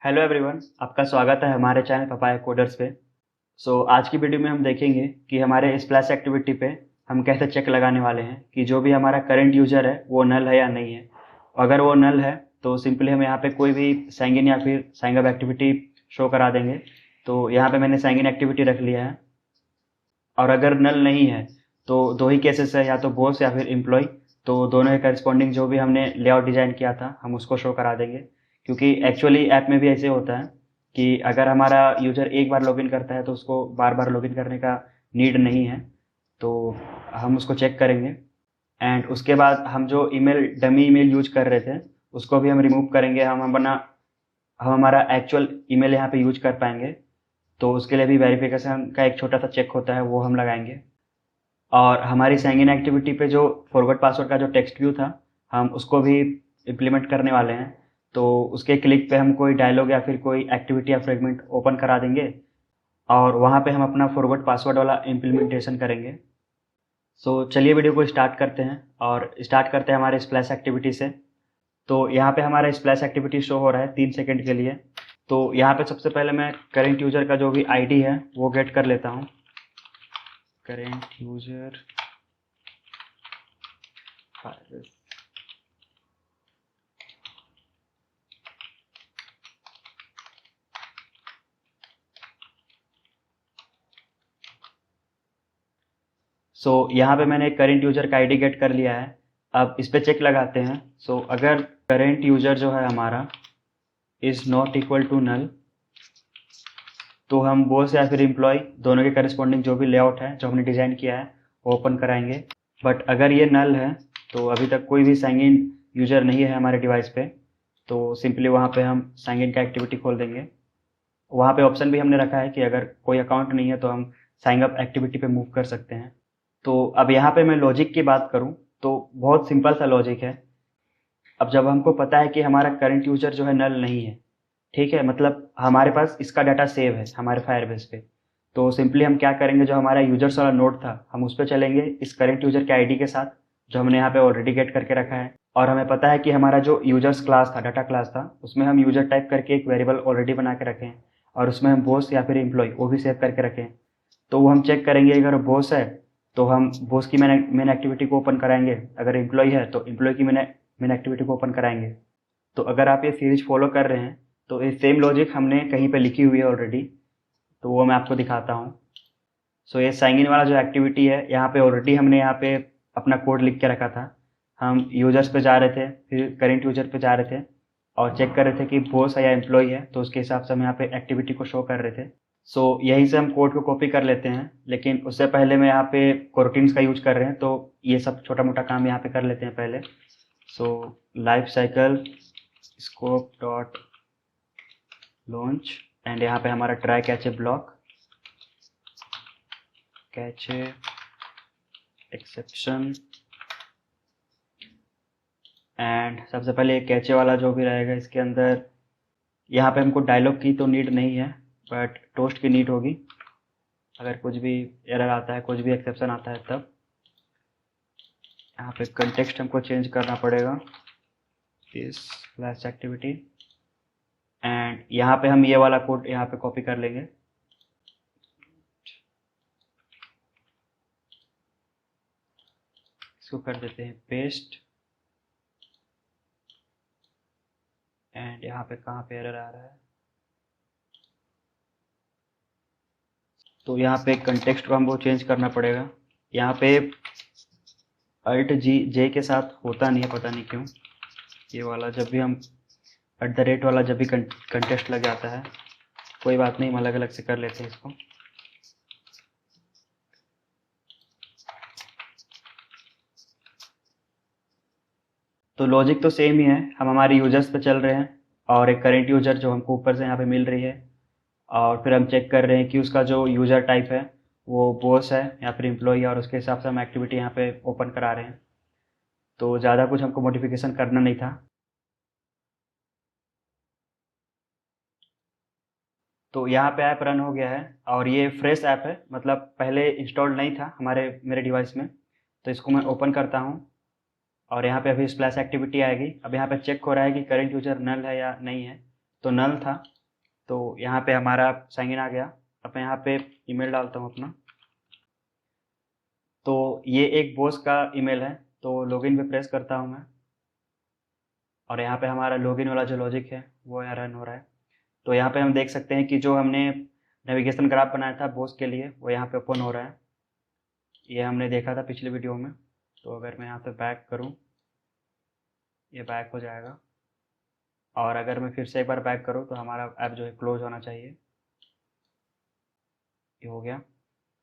Hello everyone, आपका स्वागत है हमारे चैनल पपाया कोडर्स पे। आज की वीडियो में हम देखेंगे कि हमारे स्प्लैश एक्टिविटी पे हम कैसे चेक लगाने वाले हैं कि जो भी हमारा करंट यूजर है वो नल है या नहीं है। अगर वो नल है तो सिंपली हम यहाँ पे कोई भी साइन इन या फिर साइन अप एक्टिविटी शो करा देंगे। तो यहाँ पे मैंने साइन इन एक्टिविटी रख लिया है। और अगर नल नहीं है तो दो ही केसेस है, या तो बॉस या फिर एम्प्लॉय। तो दोनों के करस्पॉन्डिंग जो भी हमने लेआउट डिजाइन किया था हम उसको शो करा देंगे, क्योंकि एक्चुअली ऐप में भी ऐसे होता है कि अगर हमारा यूजर एक बार लॉगिन करता है तो उसको बार बार लॉगिन करने का नीड नहीं है। तो हम उसको चेक करेंगे एंड उसके बाद हम जो ईमेल डमी ईमेल यूज कर रहे थे उसको भी हम रिमूव करेंगे। हम हमारा एक्चुअल ईमेल यहाँ पे यूज कर पाएंगे। तो उसके लिए भी वेरिफिकेशन का एक छोटा सा चेक होता है, वो हम लगाएंगे। और हमारी साइन इन एक्टिविटी पे जो फॉरवर्ड पासवर्ड का जो टेक्स्ट व्यू था हम उसको भी इम्प्लीमेंट करने वाले हैं। तो उसके क्लिक पे हम कोई डायलॉग या फिर कोई एक्टिविटी या फ्रेगमेंट ओपन करा देंगे और वहाँ पे हम अपना फॉरवर्ड पासवर्ड वाला इम्प्लीमेंटेशन करेंगे। चलिए वीडियो को स्टार्ट करते हैं और स्टार्ट करते हैं हमारे स्प्लैश एक्टिविटी से। तो यहाँ पे हमारा स्प्लैश एक्टिविटी शो हो रहा है 3 सेकंड के लिए। तो यहाँ पे सबसे पहले मैं करेंट यूजर का जो भी आईडी है वो गेट कर लेता हूँ। Current user Firebase. यहाँ पे मैंने करेंट यूजर का आईडी गेट कर लिया है। अब इस पे चेक लगाते हैं। अगर करेंट यूजर जो है हमारा is not equal to null तो हम बॉस या फिर एम्प्लॉय दोनों के करस्पॉन्डिंग जो भी लेआउट है जो हमने डिजाइन किया है वो ओपन कराएंगे। बट अगर ये नल है तो अभी तक कोई भी साइन इन यूजर नहीं है हमारे डिवाइस पे। तो सिंपली वहाँ पे हम साइन इन का एक्टिविटी खोल देंगे। वहाँ पे ऑप्शन भी हमने रखा है कि अगर कोई अकाउंट नहीं है तो हम साइन अप एक्टिविटी पे मूव कर सकते हैं। तो अब यहाँ पे मैं लॉजिक की बात करूँ तो बहुत सिंपल सा लॉजिक है। अब जब हमको पता है कि हमारा करंट यूजर जो है नल नहीं है, ठीक है, मतलब हमारे पास इसका डाटा सेव है हमारे फायरबेस पे। तो सिंपली हम क्या करेंगे, जो हमारा यूजर्स वाला नोड था हम उस पर चलेंगे इस करंट यूजर के आईडी के साथ जो हमने यहाँ पे ऑलरेडी गेट करके रखा है। और हमें पता है कि हमारा जो यूजर्स क्लास था, डाटा क्लास था, उसमें हम यूजर टाइप करके एक वेरिएबल ऑलरेडी बना के रखे हैं और उसमें हम बॉस या फिर एम्प्लॉय वो भी सेव करके रखे हैं। तो वो हम चेक करेंगे, अगर बॉस है तो हम बॉस की मेन एक्टिविटी को ओपन कराएंगे, अगर एम्प्लॉय है तो एम्प्लॉय की मेन एक्टिविटी को ओपन कराएंगे। तो अगर आप ये सीरीज फॉलो कर रहे हैं तो ये सेम लॉजिक हमने कहीं पे लिखी हुई है ऑलरेडी। तो वो मैं आपको दिखाता हूँ। ये साइन इन वाला जो एक्टिविटी है यहाँ पे ऑलरेडी हमने यहाँ पे अपना कोड लिख के रखा था। हम यूजर्स पे जा रहे थे, फिर करेंट यूजर पे जा रहे थे और चेक कर रहे थे कि बॉस है या एम्प्लॉय है, तो उसके हिसाब से हम यहाँ पे एक्टिविटी को शो कर रहे थे। यहीं से हम कोड को कॉपी कर लेते हैं, लेकिन उससे पहले मैं यहाँ पे कोरोटीन्स का यूज कर रहे हैं तो ये सब छोटा मोटा काम यहाँ पे कर लेते हैं पहले। Life cycle scope dot launch and यहाँ पे हमारा try cache block, cache exception and सबसे पहले कैचे वाला जो भी रहेगा इसके अंदर यहाँ पे हमको डायलॉग की तो नीड नहीं है बट टोस्ट की नीड होगी। अगर कुछ भी एरर आता है, कुछ भी एक्सेप्शन आता है, तब यहाँ पे कंटेक्स्ट हमको चेंज करना पड़ेगा इस फ्लैश एक्टिविटी। एंड यहाँ पे हम ये वाला कोड यहाँ पे कॉपी कर लेंगे। इसको कर देते हैं पेस्ट एंड यहाँ पे कहाँ पे एरर आ रहा है, तो यहाँ पे कंटेक्स्ट को हमको चेंज करना पड़ेगा। यहाँ पे अल्ट जी जे के साथ होता नहीं है, पता नहीं क्यों। ये वाला जब भी हम @ वाला जब भी कंटेक्स्ट लग जाता है, कोई बात नहीं, हम अलग अलग से कर लेते हैं इसको। तो लॉजिक तो सेम ही है, हम हमारे यूजर्स पे चल रहे हैं और एक करेंट यूजर जो हमको ऊपर से यहाँ पे मिल रही है और फिर हम चेक कर रहे हैं कि उसका जो यूजर टाइप है वो बॉस है या फिर एम्प्लॉय है और उसके हिसाब से हम एक्टिविटी यहाँ पे ओपन करा रहे हैं। तो ज़्यादा कुछ हमको मॉडिफिकेशन करना नहीं था। तो यहाँ पे ऐप रन हो गया है और ये फ्रेश ऐप है, मतलब पहले इंस्टॉल्ड नहीं था मेरे डिवाइस में। तो इसको मैं ओपन करता हूँ और यहाँ पे अभी स्प्लैश एक्टिविटी आएगी। अब यहाँ पे चेक हो रहा है कि करंट यूजर नल है या नहीं है। तो नल था, तो यहाँ पे हमारा साइन इन आ गया। अब मैं यहाँ पे ईमेल डालता हूँ अपना। तो ये एक बॉस का ईमेल है, तो लॉगिन पे प्रेस करता हूँ मैं, और यहाँ पे हमारा लॉगिन वाला जो लॉजिक है वो यहाँ रन हो रहा है। तो यहाँ पे हम देख सकते हैं कि जो हमने नेविगेशन ग्राफ बनाया था बॉस के लिए वो यहाँ पे ओपन हो रहा है। ये हमने देखा था पिछले वीडियो में। तो अगर मैं यहाँ पे बैक करूँ, ये बैक हो जाएगा, और अगर मैं फिर से एक बार बैक करूँ तो हमारा ऐप जो है क्लोज होना चाहिए। ये हो गया।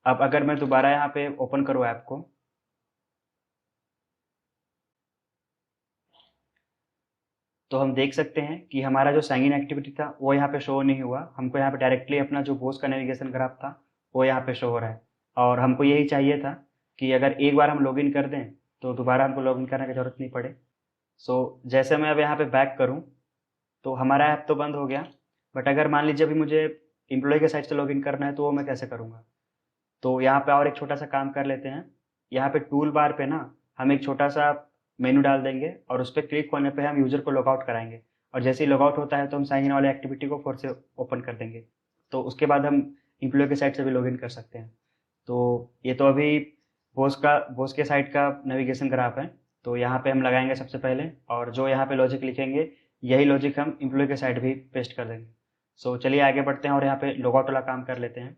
अब अगर मैं दोबारा यहाँ पे ओपन करूँ ऐप को, तो हम देख सकते हैं कि हमारा जो साइन इन एक्टिविटी था वो यहाँ पे शो नहीं हुआ। हमको यहाँ पे डायरेक्टली अपना जो बॉस का नेविगेशन ग्राफ था वो यहाँ पे शो हो रहा है। और हमको यही चाहिए था कि अगर एक बार हम लॉगिन कर दें तो दोबारा हमको लॉगिन करने की ज़रूरत नहीं पड़े। जैसे मैं अब यहाँ पे बैक करूँ तो हमारा ऐप तो बंद हो गया, बट अगर मान लीजिए अभी मुझे एम्प्लॉय के साइड से लॉगिन करना है तो वो मैं कैसे करूँगा। तो यहाँ पे और एक छोटा सा काम कर लेते हैं। यहाँ पे टूल बार पे ना हम एक छोटा सा मेनू डाल देंगे, और उस पर क्लिक होने पे हम यूज़र को लॉगआउट कराएंगे, और जैसे ही लॉगआउट होता है तो हम साइन इन वाले एक्टिविटी को फिर से ओपन कर देंगे। तो उसके बाद हम एम्प्लॉय के साइड से भी लॉगिन कर सकते हैं। तो ये तो अभी बॉस के साइड का नेविगेशन ग्राफ है। तो यहाँ पे हम लगाएंगे सबसे पहले, और जो यहाँ पे लॉजिक लिखेंगे यही लॉजिक हम एम्प्लॉय के साइड भी पेस्ट कर देंगे। चलिए आगे बढ़ते हैं और यहाँ पे लॉगआउट वाला काम कर लेते हैं।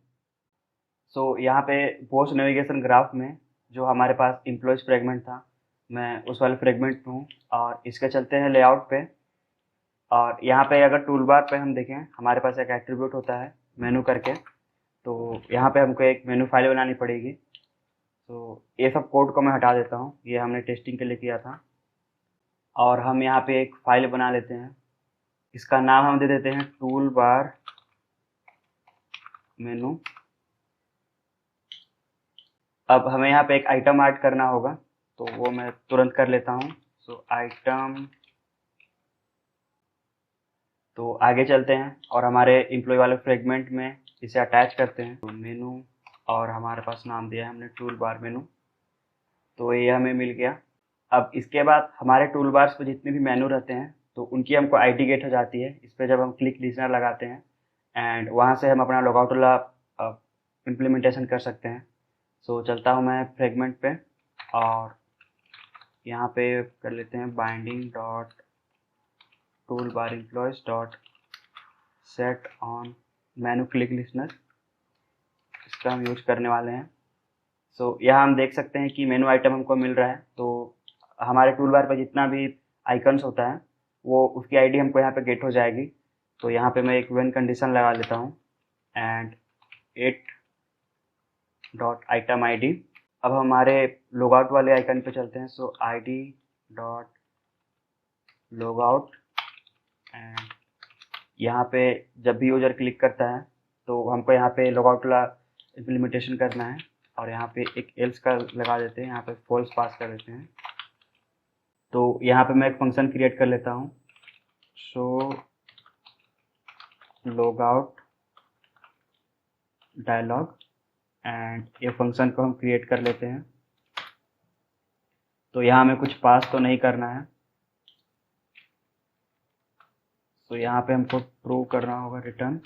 यहाँ पे पोस्ट नेविगेशन ग्राफ में जो हमारे पास एम्प्लॉयज फ्रेगमेंट था, मैं उस वाले फ्रेगमेंट में हूँ, और इसके चलते हैं लेआउट पे। और यहाँ पे अगर टूल बार पे हम देखें, हमारे पास एक एट्रीब्यूट होता है मेनू करके। तो यहाँ पे हमको एक मेनू फाइल बनानी पड़ेगी। ये सब कोड को मैं हटा देता हूँ, ये हमने टेस्टिंग के लिए किया था। और हम यहाँ पे एक फाइल बना लेते हैं, इसका नाम हम दे देते हैं टूल बार मेनू। अब हमें यहाँ पे एक आइटम ऐड करना होगा, तो वो मैं तुरंत कर लेता हूँ। आइटम, तो आगे चलते हैं और हमारे एम्प्लॉय वाले फ्रेगमेंट में इसे अटैच करते हैं। तो मेनू, और हमारे पास नाम दिया है हमने टूल बार मेनू, तो ये हमें मिल गया। अब इसके बाद हमारे टूल बार्स पे जितने भी मेनू रहते हैं तो उनकी हमको आईडी गेट हो जाती है। इस पर जब हम क्लिक लिसनर लगाते हैं एंड वहाँ से हम अपना लॉगआउट वाला इम्प्लीमेंटेशन कर सकते हैं। चलता हूँ मैं फ्रेगमेंट पे, और यहाँ पे कर लेते हैं binding dot tool bar employees dot set on menu click listener, इसका हम यूज करने वाले हैं। यहाँ हम देख सकते हैं कि मेनू आइटम हमको मिल रहा है। तो हमारे टूल बार पर जितना भी आइकन्स होता है वो उसकी आईडी हमको यहाँ पे गेट हो जाएगी। तो यहाँ पे मैं एक व्हेन कंडीशन लगा लेता हूँ, and it dot item ID. अब हमारे लॉगआउट वाले आइकन पे चलते हैं। आईडी डॉट लॉगआउट, एंड यहाँ पे जब भी यूजर क्लिक करता है तो हमको यहाँ पे लॉगआउट वाला इम्प्लीमेंटेशन करना है, और यहाँ पे एक एल्स का लगा देते हैं, यहाँ पे फॉल्स पास कर देते हैं। तो यहाँ पे मैं एक फंक्शन क्रिएट कर लेता हूँ, शो लॉगआउट डायलॉग, एंड ये फंक्शन को हम क्रिएट कर लेते हैं। तो यहाँ हमें कुछ पास तो नहीं करना है, तो यहाँ पे हमको ट्रू करना होगा रिटर्न।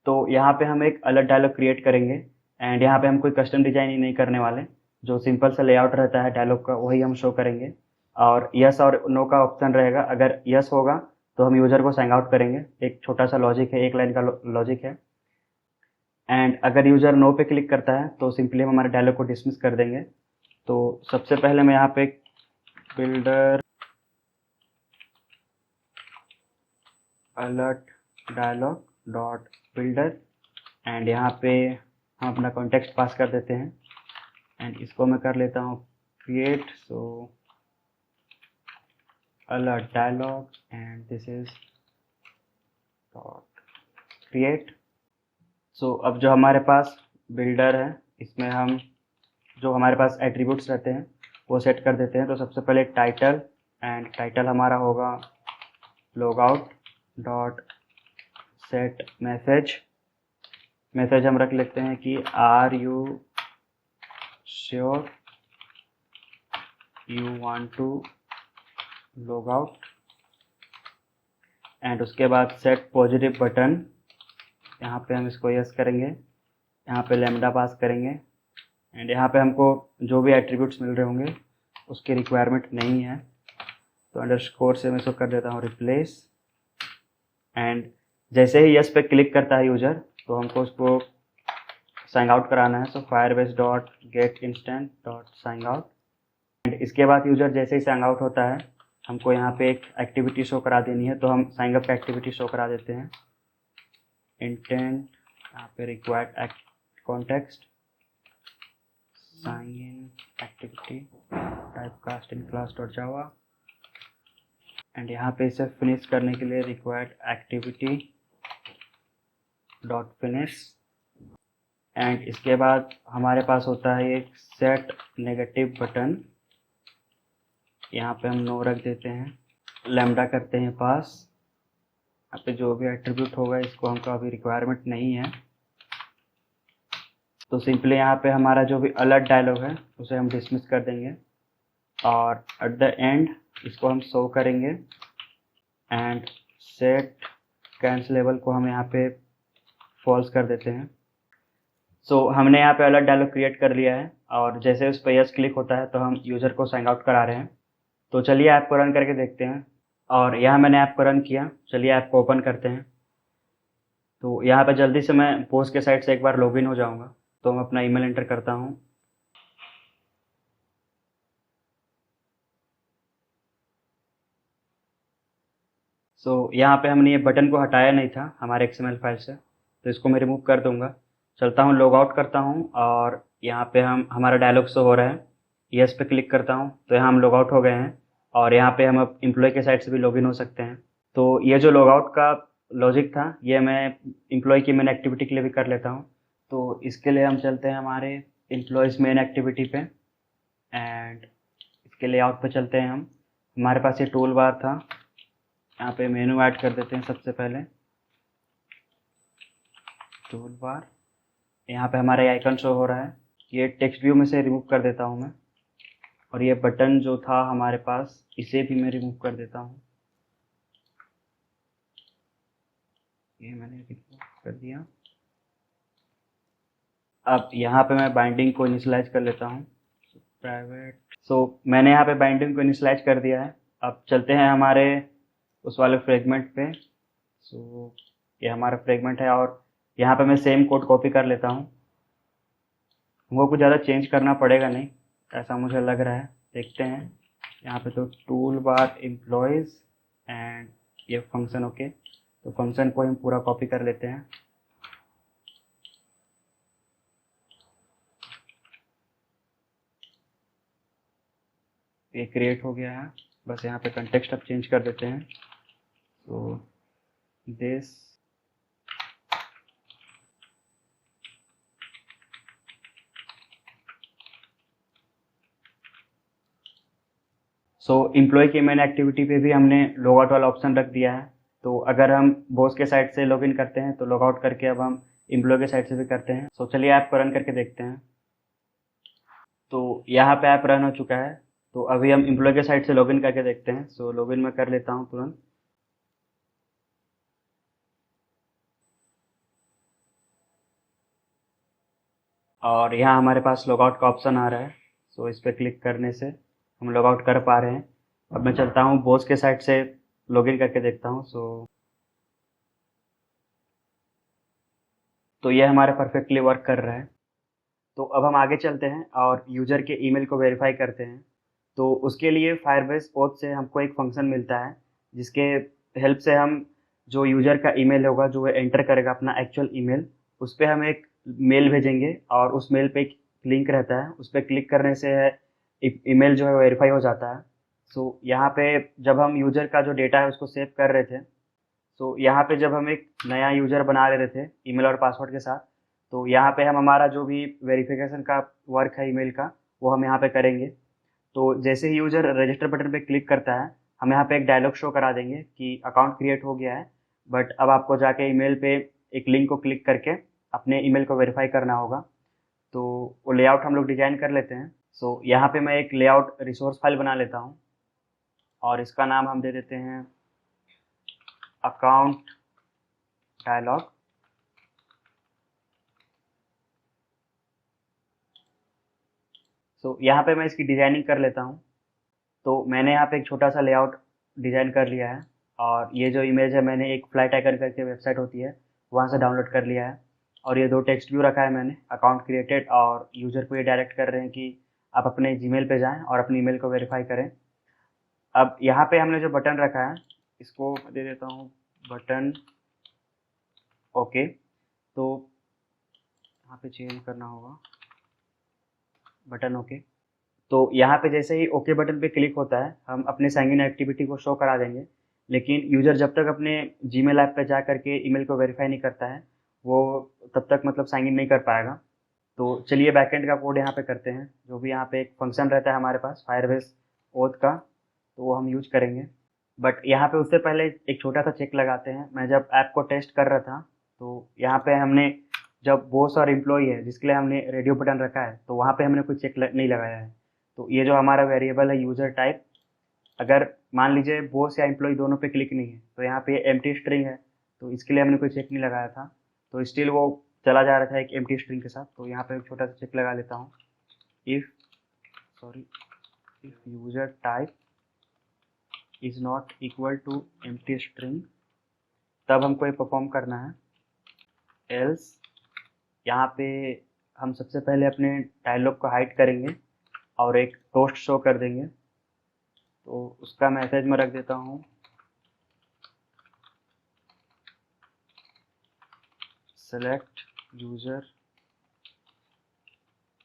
तो यहाँ पे हम एक अलग डायलॉग क्रिएट करेंगे, एंड यहाँ पे हम कोई कस्टम डिजाइन ही नहीं करने वाले। जो सिंपल सा लेआउट रहता है डायलॉग का वही हम शो करेंगे, और यस और नो का ऑप्शन रहेगा। अगर यस होगा तो हम यूजर को साइन आउट करेंगे। एक छोटा सा लॉजिक है, एक लाइन का लॉजिक है। एंड अगर यूजर नो पे क्लिक करता है तो सिंपली हम हमारे डायलॉग को डिसमिस कर देंगे। तो सबसे पहले मैं यहाँ पे builder alert dialog dot builder, and यहाँ पे हम अपना कॉन्टेक्स्ट पास कर देते हैं, एंड इसको मैं कर लेता हूँ create alert dialog, and this is dot create. अब जो हमारे पास बिल्डर है इसमें हम जो हमारे पास एट्रीब्यूट्स रहते हैं वो सेट कर देते हैं। तो सबसे पहले टाइटल, एंड टाइटल हमारा होगा लॉगआउट डॉट सेट मैसेज हम रख लेते हैं कि are you sure you want to logout. And उसके बाद सेट पॉजिटिव बटन, यहाँ पे हम इसको यस करेंगे, यहाँ पे लैम्डा पास करेंगे एंड यहाँ पे हमको जो भी एट्रीब्यूट्स मिल रहे होंगे उसकी रिक्वायरमेंट नहीं है, तो अंडरस्कोर से मैं इसको कर देता हूँ रिप्लेस। एंड जैसे ही यस पे क्लिक करता है यूजर तो हमको उसको साइन आउट कराना है, so Firebase dot get instance dot sign out. And इसके बाद यूजर जैसे ही साइन आउट होता है हमको यहाँ पे एक एक्टिविटी शो करा देनी है, तो हम साइन अप का एक्टिविटी शो करा देते हैं। इंटेंट, यहाँ पे required context, sign in activity, type cast in class dot Java and यहाँ पे इसे फिनिश करने के लिए required activity dot finish. And इसके बाद हमारे पास होता है एक सेट नेगेटिव बटन, यहाँ पे हम नो रख देते हैं, लैम्डा करते हैं पास, यहाँ पे जो भी एट्रीब्यूट होगा इसको हमको अभी रिक्वायरमेंट नहीं है, तो सिंपली यहाँ पे हमारा जो भी अलर्ट डायलॉग है उसे हम डिसमिस कर देंगे और एट द एंड इसको हम शो करेंगे एंड सेट कैंसलेबल को हम यहाँ पे फॉल्स कर देते हैं। सो हमने यहाँ पे अलर्ट डायलॉग क्रिएट कर लिया है और जैसे उस पर यस क्लिक होता है तो हम यूज़र को साइन आउट करा रहे हैं। तो चलिए ऐप को रन करके देखते हैं। और यहाँ मैंने ऐप को रन किया, चलिए ऐप को ओपन करते हैं। तो यहाँ पे जल्दी से मैं पोस्ट के साइट से एक बार लॉगिन हो जाऊँगा, तो मैं अपना ईमेल एंटर करता हूँ। यहाँ पे हमने ये बटन को हटाया नहीं था हमारे XML फाइल से, तो इसको मैं रिमूव कर दूंगा। चलता हूँ, लॉग आउट करता हूँ और यहाँ पे हमारा डायलॉग शो हो रहा है, यस पे क्लिक करता हूँ तो यहाँ हम लॉग आउट हो गए हैं और यहाँ पे हम अब एम्प्लॉय के साइट से भी लॉगिन हो सकते हैं। तो ये जो लॉग आउट का लॉजिक था ये मैं एम्प्लॉय की मेन एक्टिविटी के लिए भी कर लेता हूँ। तो इसके लिए हम चलते हैं हमारे एम्प्लॉयज़ मेन एक्टिविटी पे एंड इसके लेआउट पे चलते हैं हम। हमारे पास ये टूल बार था, यहाँ पे मेनू ऐड कर देते हैं। सबसे पहले टूल बार, यहाँ पे हमारा आइकन शो हो रहा है, ये टेक्स्ट व्यू में से रिमूव कर देता हूँ मैं। और ये बटन जो था हमारे पास इसे भी मैं रिमूव कर देता हूँ, ये मैंने रिमूव कर दिया। अब यहाँ पे मैं बाइंडिंग को इनिशियलाइज कर लेता हूँ, प्राइवेट। मैंने यहाँ पे बाइंडिंग को इनिशियलाइज कर दिया है। अब चलते हैं हमारे उस वाले फ्रेगमेंट पे। ये हमारा फ्रेगमेंट है और यहाँ पे मैं सेम कोड कॉपी कर लेता हूँ। हमको कुछ ज़्यादा चेंज करना पड़ेगा नहीं, ऐसा मुझे लग रहा है, देखते हैं। यहाँ पे तो टूल बार एम्प्लॉयज़ एंड ये फंक्शन, ओके, तो फंक्शन को हम पूरा कॉपी कर लेते हैं। ये क्रिएट हो गया है, बस यहाँ पे कंटेक्स्ट अब चेंज कर देते हैं। तो दिस एम्प्लॉय की मेन एक्टिविटी पे भी हमने लॉग आउट वाला ऑप्शन रख दिया है। तो अगर हम बॉस के साइट से लॉगिन करते हैं तो लॉग आउट करके अब हम एम्प्लॉय के साइट से भी करते हैं। चलिए ऐप को रन करके देखते हैं। तो यहाँ पे ऐप रन हो चुका है, तो अभी हम एम्प्लॉय के साइट से लॉगिन करके देखते हैं। लॉगिन मैं कर लेता हूँ तुरंत। और यहाँ हमारे पास लॉग आउट का ऑप्शन आ रहा है, इस पर क्लिक करने से हम लॉग आउट कर पा रहे हैं। अब मैं चलता हूँ बॉस के साइट से लॉगिन करके देखता हूँ। तो ये हमारा परफेक्टली वर्क कर रहा है। तो अब हम आगे चलते हैं और यूजर के ईमेल को वेरीफाई करते हैं। तो उसके लिए फायरबेस पोथ से हमको एक फंक्शन मिलता है जिसके हेल्प से हम जो यूजर का ईमेल होगा, जो वो एंटर करेगा अपना एक्चुअल ईमेल, उस पर हम एक मेल भेजेंगे और उस मेल पे एक लिंक रहता है, उस पर क्लिक करने से ईमेल जो है वेरीफाई हो जाता है। यहाँ पे जब हम यूजर का जो डेटा है उसको सेव कर रहे थे, यहाँ पे जब हम एक नया यूजर बना रहे थे ईमेल और पासवर्ड के साथ, तो यहाँ पे हम हमारा जो भी वेरिफिकेशन का वर्क है ईमेल का वो हम यहाँ पे करेंगे। तो जैसे ही यूजर रजिस्टर बटन पे क्लिक करता है हम यहाँ पे एक डायलॉग शो करा देंगे कि अकाउंट क्रिएट हो गया है, बट अब आपको जाके ईमेल पे एक लिंक को क्लिक करके अपने ईमेल को वेरीफाई करना होगा। तो वो लेआउट हम लोग डिजाइन कर लेते हैं। यहाँ पे मैं एक लेआउट रिसोर्स फाइल बना लेता हूँ और इसका नाम हम दे देते हैं अकाउंट डायलॉग, यहाँ पे मैं इसकी डिजाइनिंग कर लेता हूँ। तो मैंने यहाँ पे एक छोटा सा लेआउट डिजाइन कर लिया है, और ये जो इमेज है मैंने एक फ्लाइट आइकन करके वेबसाइट होती है वहाँ से डाउनलोड कर लिया है। और ये 2 टेक्स्ट व्यू रखा है मैंने, अकाउंट क्रिएटेड, और यूजर को ये डायरेक्ट कर रहे हैं कि आप अपने जीमेल पे जाएं और अपनी ईमेल को वेरीफाई करें। अब यहाँ पे हमने जो बटन रखा है इसको दे देता हूँ बटन ओके। तो यहाँ पे चेंज करना होगा बटन ओके। तो यहाँ पे जैसे ही ओके बटन पे क्लिक होता है हम अपने साइन इन एक्टिविटी को शो करा देंगे, लेकिन यूजर जब तक अपने जीमेल ऐप पे जा करके ईमेल को वेरीफाई नहीं करता है वो तब तक मतलब साइन इन नहीं कर पाएगा। तो चलिए बैकएंड का कोड यहाँ पे करते हैं। जो भी यहाँ पे एक फंक्शन रहता है हमारे पास फायरबेस ओथ का, तो वो हम यूज करेंगे। बट यहाँ पे उससे पहले एक छोटा सा चेक लगाते हैं। मैं जब ऐप को टेस्ट कर रहा था तो यहाँ पे हमने जब बॉस और एम्प्लॉई है जिसके लिए हमने रेडियो बटन रखा है तो वहाँ पे हमने कोई चेक नहीं लगाया है। तो ये जो हमारा वेरिएबल है यूजर टाइप, अगर मान लीजिए बॉस या एम्प्लॉय दोनों पे क्लिक नहीं है तो यहाँ पे एम्प्टी स्ट्रिंग है, तो इसके लिए हमने कोई चेक नहीं लगाया था, तो स्टिल वो चला जा रहा था एक एम्प्टी स्ट्रिंग के साथ। तो यहाँ पे एक छोटा सा चेक लगा लेता हूँ, if user type is not equal to empty string, तब हमको ये परफॉर्म करना है। एल्स यहाँ पे हम सबसे पहले अपने डायलॉग को हाइड करेंगे और एक टोस्ट शो कर देंगे। तो उसका मैसेज में रख देता हूँ सेलेक्ट यूजर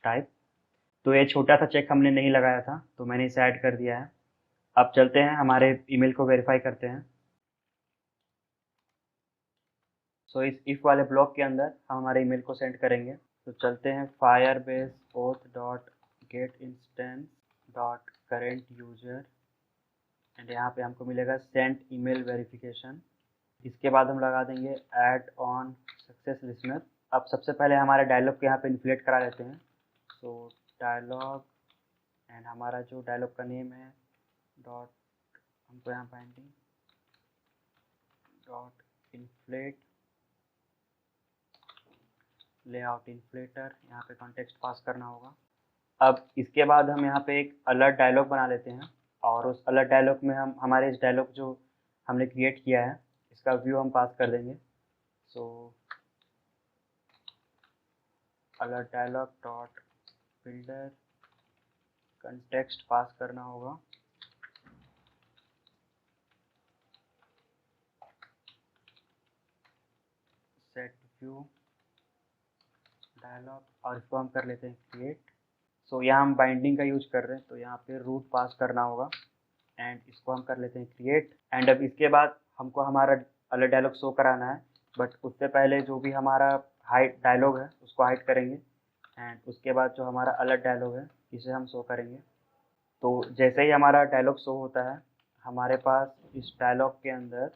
टाइप। तो ये छोटा सा चेक हमने नहीं लगाया था तो मैंने इसे ऐड कर दिया है। अब चलते हैं हमारे ईमेल को वेरीफाई करते हैं। सो इस इफ वाले ब्लॉक के अंदर हम हमारे ईमेल को सेंड करेंगे। तो चलते हैं Firebase oath dot gate instance dot current user, and यहाँ पे हमको मिलेगा सेंड ईमेल वेरिफिकेशन। इसके बाद हम लगा देंगे ऐड ऑन सक्सेस लिसनर। अब सबसे पहले हमारे डायलॉग को यहाँ पे इन्फ्लेट करा लेते हैं। सो डायलॉग, एंड हमारा जो डायलॉग का नेम है डॉट, हमको यहाँ binding dot inflate layout inflator, यहाँ पे कॉन्टेक्स्ट पास करना होगा। अब इसके बाद हम यहाँ पे एक अलर्ट डायलॉग बना लेते हैं, और उस अलर्ट डायलॉग में हम हमारे इस डायलॉग जो हमने क्रिएट किया है इसका व्यू हम पास कर देंगे। So alert dialog dot builder context pass करना होगा। सेट व्यू डायलॉग, और इसको हम कर लेते हैं क्रिएट। सो यहाँ हम बाइंडिंग का यूज कर रहे हैं तो यहाँ पे रूट पास करना होगा, एंड इसको हम कर लेते हैं क्रिएट। एंड अब इसके बाद हमको हमारा अलर्ट डायलॉग शो कराना है, बट उससे पहले जो भी हमारा हाइड डायलॉग है उसको हाइड करेंगे, एंड उसके बाद जो हमारा अलर्ट डायलॉग है इसे हम शो करेंगे। तो जैसे ही हमारा डायलॉग शो होता है हमारे पास इस डायलॉग के अंदर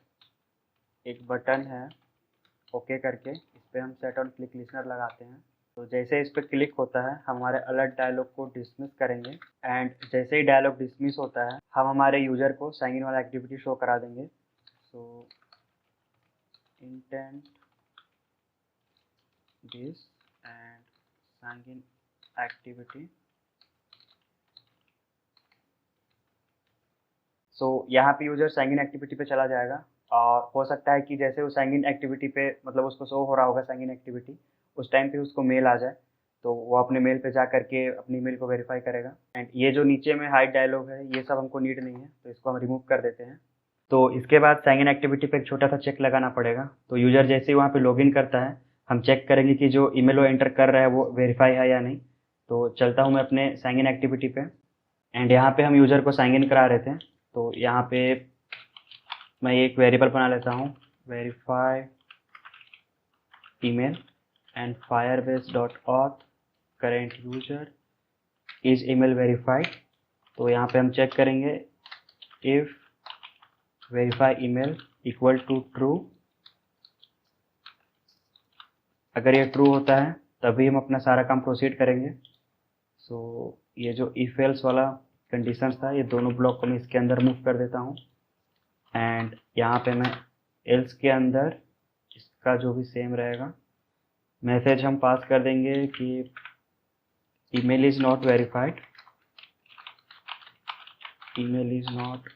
एक बटन है ओके करके, इस पर हम सेट ऑन क्लिक लिसनर लगाते हैं। तो जैसे इस पर क्लिक होता है हमारे अलर्ट डायलॉग को डिसमिस करेंगे, एंड जैसे ही डायलॉग डिसमिस होता है हम हमारे यूजर को साइन इन वाला एक्टिविटी शो करा देंगे। So intent this and sign in activity. So यहाँ पे यूजर साइन इन एक्टिविटी पे चला जाएगा, और हो सकता है कि जैसे वो साइन इन एक्टिविटी पे मतलब उसको शो हो रहा होगा साइन इन एक्टिविटी, उस टाइम पे उसको मेल आ जाए तो वो अपने मेल पे जा करके अपनी मेल को वेरीफाई करेगा। एंड ये जो नीचे में हाइड डायलॉग है ये सब हमको नीड नहीं है तो इसको हम रिमूव कर देते हैं। तो इसके बाद साइन इन एक्टिविटी पे एक छोटा सा चेक लगाना पड़ेगा। तो यूजर जैसे ही वहाँ पे लॉगिन करता है हम चेक करेंगे कि जो ईमेल वो एंटर कर रहा है वो वेरीफाई है या नहीं। तो चलता हूँ मैं अपने साइन इन एक्टिविटी पे, एंड यहाँ पे हम यूजर को साइन इन करा रहे थे। तो यहाँ पे मैं एक वेरिएबल बना लेता हूँ verify email and Firebase dot auth current user is email verified. तो यहाँ पे हम चेक करेंगे if verify email equal to true. अगर ये ट्रू होता है तभी हम अपना सारा काम प्रोसीड करेंगे। सो ये जो इफ एल्स वाला कंडीशन था ये दोनों ब्लॉक को मैं इसके अंदर मूव कर देता हूँ, एंड यहाँ पे मैं एल्स के अंदर इसका जो भी सेम रहेगा, मैसेज हम पास कर देंगे कि email is not verified, email is not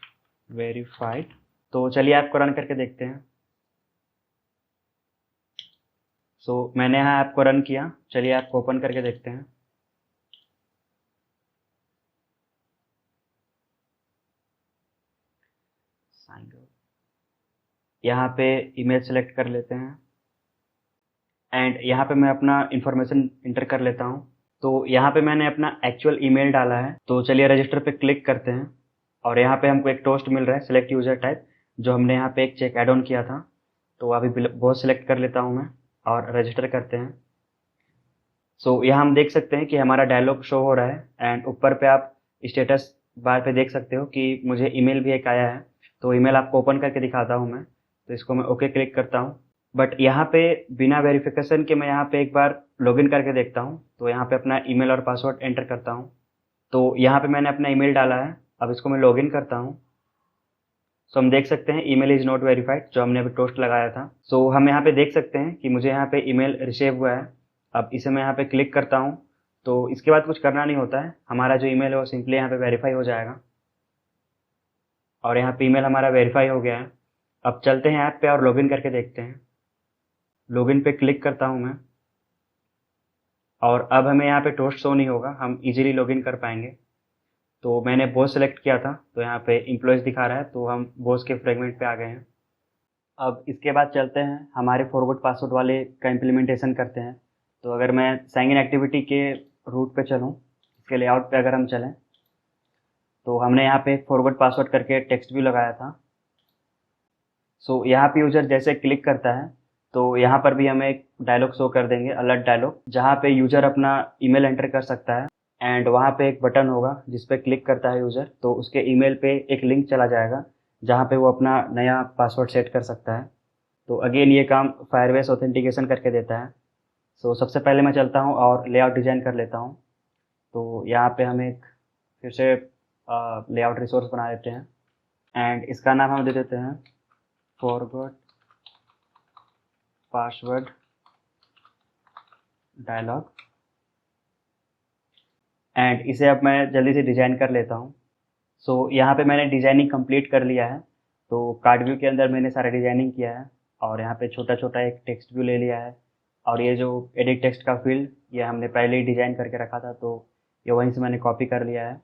verified. तो चलिए ऐप को रन करके देखते हैं। मैंने यहाँ ऐप को रन किया, चलिए ऐप को ओपन करके देखते हैं। यहाँ पे ईमेल सेलेक्ट कर लेते हैं एंड यहाँ पे मैं अपना इंफॉर्मेशन इंटर कर लेता हूँ। तो यहाँ पे मैंने अपना एक्चुअल ईमेल डाला है, तो चलिए रजिस्टर पे क्लिक करते हैं और यहाँ पे हमको एक टोस्ट मिल रहा है सेलेक्ट यूजर टाइप, जो हमने यहाँ पे एक चेक ऐड ऑन किया था। तो अभी बहुत सेलेक्ट कर लेता हूँ मैं और रजिस्टर करते हैं। यहाँ हम देख सकते हैं कि हमारा डायलॉग शो हो रहा है एंड ऊपर पे आप स्टेटस बार पे देख सकते हो कि मुझे ईमेल भी एक आया है। तो ईमेल आपको ओपन करके दिखाता हूँ मैं। तो इसको मैं ओके क्लिक करता हूँ, बट यहाँ पे बिना वेरिफिकेशन के मैं यहाँ पे एक बार लॉगिन करके देखता हूँ। तो यहाँ पे अपना ईमेल और पासवर्ड एंटर करता हूँ। तो यहाँ पे मैंने अपना ईमेल डाला है, अब इसको मैं लॉगिन करता हूँ। हम देख सकते हैं ईमेल इज़ नॉट वेरीफाइड, जो हमने अभी टोस्ट लगाया था। हम यहाँ पे देख सकते हैं कि मुझे यहाँ पे ईमेल रिसीव हुआ है। अब इसे मैं यहाँ पे क्लिक करता हूँ, तो इसके बाद कुछ करना नहीं होता है, हमारा जो ईमेल है वो सिंपली यहाँ पे वेरीफाई हो जाएगा और यहाँ पे ईमेल हमारा वेरीफाई हो गया है। अब चलते हैं ऐप पे और लॉगिन करके देखते हैं। लॉगिन पे क्लिक करता हूँ मैं और अब हमें यहाँ पे टोस्ट शो नहीं होगा, हम इजीली लॉगिन कर पाएंगे। तो मैंने बॉस सेलेक्ट किया था, तो यहाँ पे एम्प्लॉयज़ दिखा रहा है, तो हम बॉस के फ्रेगमेंट पे आ गए हैं। अब इसके बाद चलते हैं हमारे फॉरवर्ड पासवर्ड वाले का इम्प्लीमेंटेशन करते हैं। तो अगर मैं साइन इन एक्टिविटी के रूट पे चलूँ, इसके लेआउट पे अगर हम चलें, तो हमने यहाँ पे फॉरवर्ड पासवर्ड करके टेक्स्ट भी लगाया था। यहाँ पे यूजर जैसे क्लिक करता है तो यहाँ पर भी हमें एक डायलॉग शो कर देंगे, अलर्ट डायलॉग, जहाँ पे यूजर अपना ईमेल एंटर कर सकता है एंड वहाँ पे एक बटन होगा जिस पे क्लिक करता है यूजर, तो उसके ईमेल पे एक लिंक चला जाएगा जहाँ पे वो अपना नया पासवर्ड सेट कर सकता है। तो अगेन ये काम फायरबेस ऑथेंटिकेशन करके देता है। सबसे पहले मैं चलता हूँ और लेआउट डिजाइन कर लेता हूँ। तो यहाँ पे हम एक फिर से लेआउट रिसोर्स बना लेते हैं एंड इसका नाम हम दे देते हैं फॉरवर्ड पासवर्ड डायलॉग एंड इसे अब मैं जल्दी से डिजाइन कर लेता हूँ। यहाँ पे मैंने डिजाइनिंग कंप्लीट कर लिया है। तो कार्ड व्यू के अंदर मैंने सारा डिजाइनिंग किया है और यहाँ पे छोटा छोटा एक टेक्स्ट व्यू ले लिया है और ये जो एडिट टेक्स्ट का फील्ड ये हमने पहले ही डिजाइन करके रखा था, तो ये वहीं से मैंने कॉपी कर लिया है।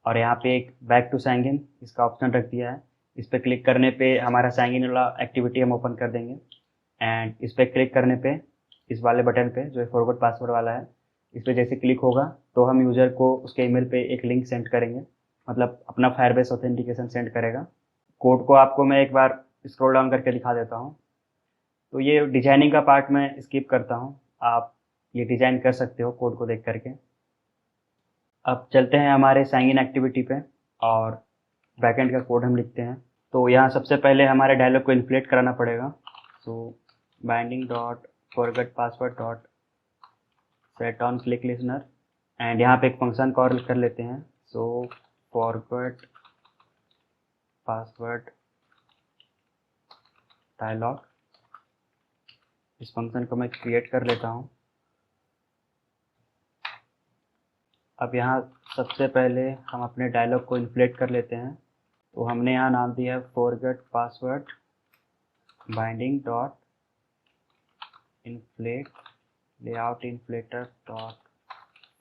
और यहाँ पे एक बैक टू साइन इन इसका ऑप्शन रख दिया है, इस पर क्लिक करने पे हमारा साइन इन वाला एक्टिविटी हम ओपन कर देंगे एंड इस पर क्लिक करने पे इस वाले बटन पे जो फॉरवर्ड पासवर्ड वाला है, इस पर जैसे क्लिक होगा तो हम यूज़र को उसके ईमेल पे एक लिंक सेंड करेंगे, मतलब अपना फायरबेस ऑथेंटिकेशन सेंड करेगा। कोड को आपको मैं एक बार स्क्रॉल डाउन करके दिखा देता हूँ। तो ये डिजाइनिंग का पार्ट मैं स्किप करता हूँ, आप ये डिजाइन कर सकते हो कोड को देख करके। अब चलते हैं हमारे साइन इन एक्टिविटी पे और बैकएंड का कोड हम लिखते हैं। तो यहाँ सबसे पहले हमारे डायलॉग को इन्फ्लेट कराना पड़ेगा। Binding dot forget password dot set on click listener and यहाँ पे एक फंक्शन कॉल कर लेते हैं। फॉरगेट पासवर्ड डायलॉग, इस फंक्शन को मैं क्रिएट कर लेता हूँ। अब यहाँ सबसे पहले हम अपने डायलॉग को इन्फ्लेट कर लेते हैं। तो हमने यहाँ नाम दिया है forget password binding dot inflate layout inflator dot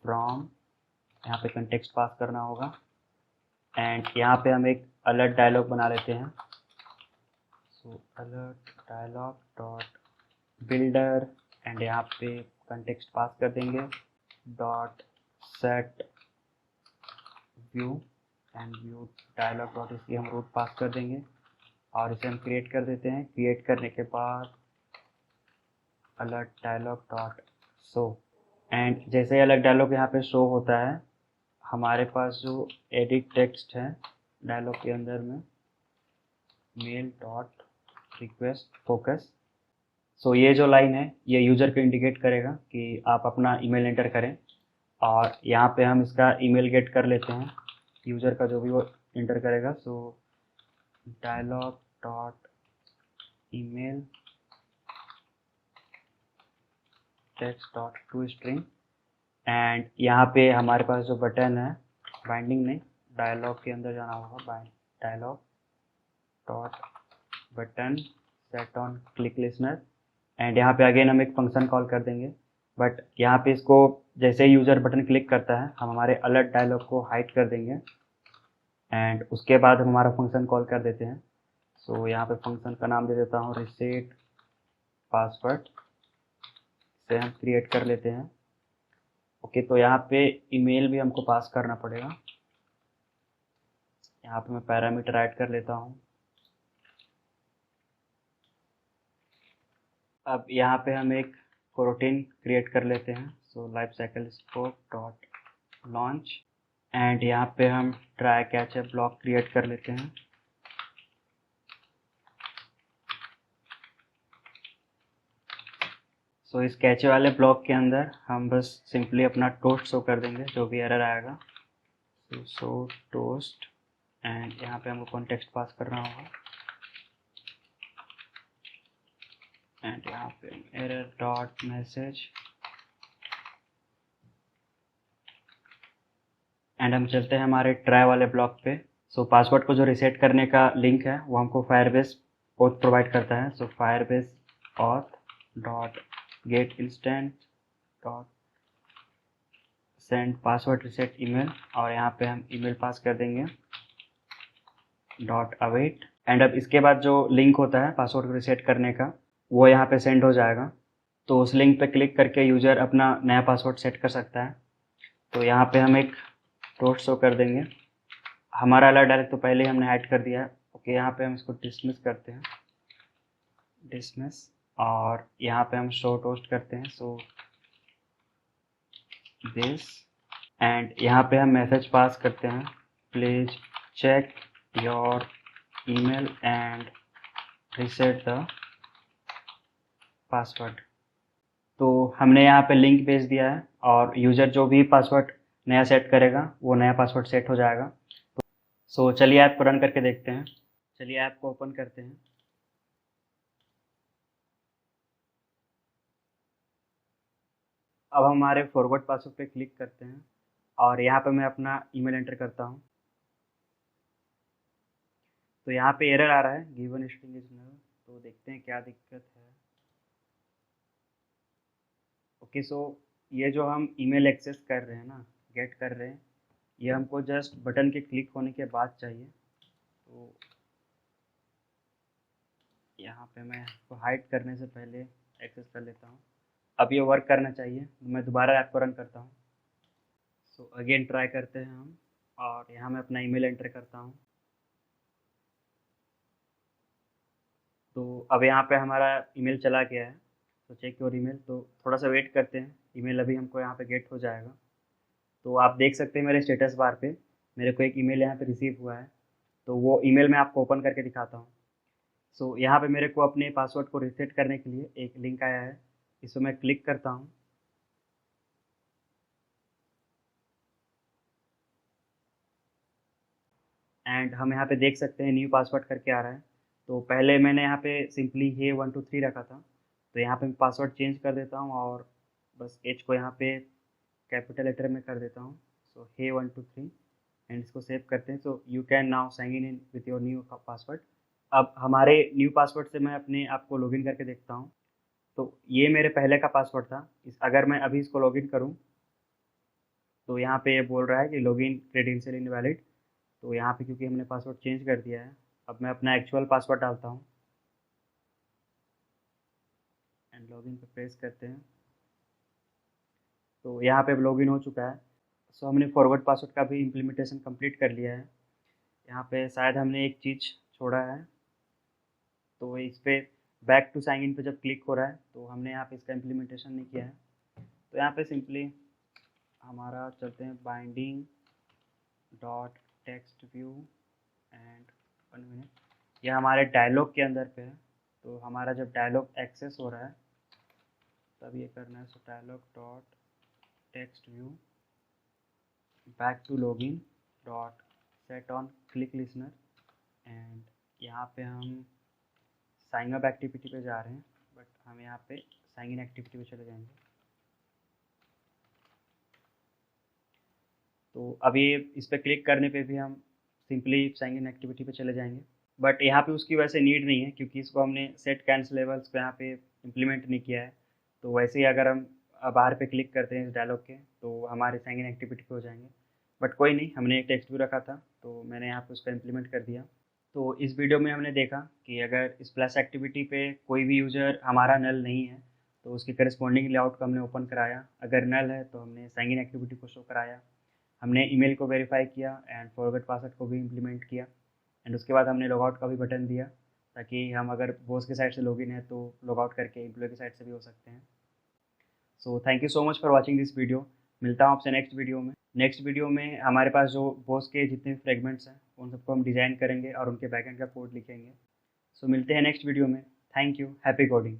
from, यहाँ पे कंटेक्स्ट पास करना होगा एंड यहाँ पे हम एक अलर्ट डायलॉग बना लेते हैं। Alert dialog dot builder and यहाँ पे कंटेक्स्ट पास कर देंगे dot set view and view dialog dot, इसकी हम रूट पास कर देंगे और इसे हम क्रिएट कर देते हैं। क्रिएट करने के बाद alert dialog dot show and जैसे अलर्ट डायलॉग यहाँ पे शो होता है, हमारे पास जो एडिट टेक्स्ट है डायलॉग के अंदर में मेल डॉट रिक्वेस्ट फोकस, ये जो लाइन है ये यूज़र को इंडिकेट करेगा कि आप अपना ईमेल एंटर करें और यहाँ पे हम इसका ईमेल गेट कर लेते हैं यूज़र का जो भी वो एंटर करेगा। Dialog dot email text dot to string and यहाँ पे हमारे पास जो बटन है, बाइंडिंग नहीं, डायलॉग के अंदर जाना होगा, dialog dot button set on click listener and यहाँ पे अगेन हम एक फंक्शन कॉल कर देंगे, बट यहाँ पे इसको जैसे ही यूज़र बटन क्लिक करता है हम हमारे अलर्ट डायलॉग को हाइड कर देंगे एंड उसके बाद हम हमारा फंक्शन कॉल कर देते हैं। सो यहाँ पे फंक्शन का नाम दे देता हूँ रिसेट पासवर्ड, से हम क्रिएट कर लेते हैं। ओके, तो यहाँ पे ईमेल भी हमको पास करना पड़ेगा। यहाँ पे मैं पैरामीटर ऐड कर लेता हूँ। अब यहाँ पे हम एक कोरोटीन क्रिएट कर लेते हैं। So life cycle scope dot launch and यहाँ पे हम ट्राई कैच ब्लॉक क्रिएट कर लेते हैं। सो इस कैचे वाले ब्लॉक के अंदर हम बस सिंपली अपना टोस्ट शो कर देंगे, जो भी एरर आएगा। सो टोस्ट एंड यहाँ पे हमको कॉन्टेक्स्ट पास करना होगा एंड यहाँ पे एरर डॉट मैसेज एंड हम चलते हैं हमारे ट्राई वाले ब्लॉक पे। सो पासवर्ड को जो रिसेट करने का लिंक है वो हमको फायरबेस ऑथ प्रोवाइड करता है। So Firebase auth dot get instance dot send password reset email और यहाँ पे हम ईमेल पास कर देंगे डॉट अवेट एंड अब इसके बाद जो लिंक होता है पासवर्ड को रिसेट करने का वो यहाँ पे सेंड हो जाएगा। तो उस लिंक पे क्लिक करके यूज़र अपना नया पासवर्ड सेट कर सकता है। तो यहाँ पे हम एक टोस्ट शो कर देंगे। हमारा अलर्ट डायरेक्ट तो पहले ही हमने ऐड कर दिया है। ओके, यहाँ पे हम इसको डिसमिस करते हैं, डिसमिस, और यहाँ पे हम शो टोस्ट करते हैं। सो दिस एंड यहाँ पे हम मैसेज पास करते हैं, please check your email and reset the password. तो हमने यहाँ पे लिंक भेज दिया है और यूज़र जो भी पासवर्ड नया सेट करेगा वो नया पासवर्ड सेट हो जाएगा। सो चलिए ऐप को रन करके देखते हैं। चलिए ऐप को ओपन करते हैं। अब हमारे फॉरवर्ड पासवर्ड पे क्लिक करते हैं और यहाँ पे मैं अपना ईमेल एंटर करता हूँ। तो यहाँ पे एरर आ रहा है, गिवन स्ट्रिंग इज नल। तो देखते हैं क्या दिक्कत है। ओके, सो ये जो हम ईमेल एक्सेस कर रहे हैं ना, गेट कर रहे हैं, ये हमको जस्ट बटन के क्लिक होने के बाद चाहिए। तो यहाँ पे मैं इसको हाइड करने से पहले एक्सेस कर लेता हूँ। अब ये वर्क करना चाहिए। मैं दोबारा ऐप को रन करता हूँ। सो अगेन ट्राई करते हैं हम और यहाँ मैं अपना ईमेल एंटर करता हूँ। तो अब यहाँ पे हमारा ईमेल चला गया है। तो चेक योर ईमेल, तो थोड़ा सा वेट करते हैं, ईमेल अभी हमको यहाँ पे गेट हो जाएगा। तो आप देख सकते हैं मेरे स्टेटस बार पे मेरे को एक ईमेल यहाँ पे रिसीव हुआ है। तो वो ईमेल मैं आपको ओपन करके दिखाता हूँ। सो यहाँ पे मेरे को अपने पासवर्ड को रिसेट करने के लिए एक लिंक आया है, इसको मैं क्लिक करता हूँ। एंड हम यहाँ पे देख सकते हैं न्यू पासवर्ड करके आ रहा है। तो पहले मैंने यहाँ पे सिंपली हे 123 रखा था, तो यहाँ पे मैं पासवर्ड चेंज कर देता हूँ और बस एच को यहाँ पे कैपिटल लेटर में कर देता हूँ। सो हे 123 एंड इसको सेव करते हैं। So you can now sign in with your new password. अब हमारे न्यू पासवर्ड से मैं अपने आप को लॉगिन करके देखता हूँ। तो ये मेरे पहले का पासवर्ड था। अगर मैं अभी इसको लॉगिन करूँ तो यहाँ पे ये बोल रहा है कि लॉगिन क्रेडेंशियल इनवैलिड। तो यहाँ पे क्योंकि हमने पासवर्ड चेंज कर दिया है, अब मैं अपना एक्चुअल पासवर्ड डालता हूँ एंड लॉगिन पे प्रेस करते हैं। तो यहाँ पे लॉगिन हो चुका है। सो हमने फॉरवर्ड पासवर्ड का भी इम्प्लीमेंटेशन कंप्लीट कर लिया है। यहाँ पे शायद हमने एक चीज़ छोड़ा है, तो इस पर बैक टू साइन इन पे जब क्लिक हो रहा है तो हमने यहाँ पे इसका इम्प्लीमेंटेशन नहीं किया है। तो यहाँ पे सिंपली हमारा चलते हैं binding dot text view and 1 minute, ये हमारे डायलॉग के अंदर पे है। तो हमारा जब डायलॉग एक्सेस हो रहा है तब ये करना है। So dialog dot text view back to login dot set on click listener and यहाँ पे हम साइन अप एक्टिविटी पे जा रहे हैं, बट हम यहाँ पे साइन इन एक्टिविटी पे चले जाएंगे। तो अभी इस पर क्लिक करने पे भी हम सिंपली साइन इन एक्टिविटी पे चले जाएंगे, बट यहाँ पे उसकी वैसे नीड नहीं है क्योंकि इसको हमने सेट कैंसलेबल्स पे यहाँ पे इम्प्लीमेंट नहीं किया है। तो वैसे ही अगर हम बाहर पे क्लिक करते हैं इस डायलॉग के तो हमारे साइन इन एक्टिविटी पे हो जाएंगे, बट कोई नहीं, हमने एक टेक्स्ट भी रखा था तो मैंने यहाँ पे उसका इम्प्लीमेंट कर दिया। तो इस वीडियो में हमने देखा कि अगर इस प्लस एक्टिविटी पे कोई भी यूज़र हमारा नल नहीं है तो उसके करस्पॉन्डिंग लेआउट को हमने ओपन कराया, अगर नल है तो हमने साइन इन एक्टिविटी को शो कराया, हमने ईमेल को वेरीफाई किया एंड फॉरवर्ड पासवर्ड को भी इम्प्लीमेंट किया, एंड उसके बाद हमने लॉगआउट का भी बटन दिया ताकि हम अगर बॉस के साइड से लॉगिन है तो लॉगआउट करके एम्प्लॉय की साइड से भी हो सकते हैं। So thank you so much for watching this video. मिलता हूँ आपसे नेक्स्ट वीडियो में। नेक्स्ट वीडियो में हमारे पास जो बॉस के जितने फ्रेगमेंट्स हैं उन सबको हम डिज़ाइन करेंगे और उनके बैकएंड का कोड लिखेंगे। सो मिलते हैं नेक्स्ट वीडियो में। Thank you, happy coding.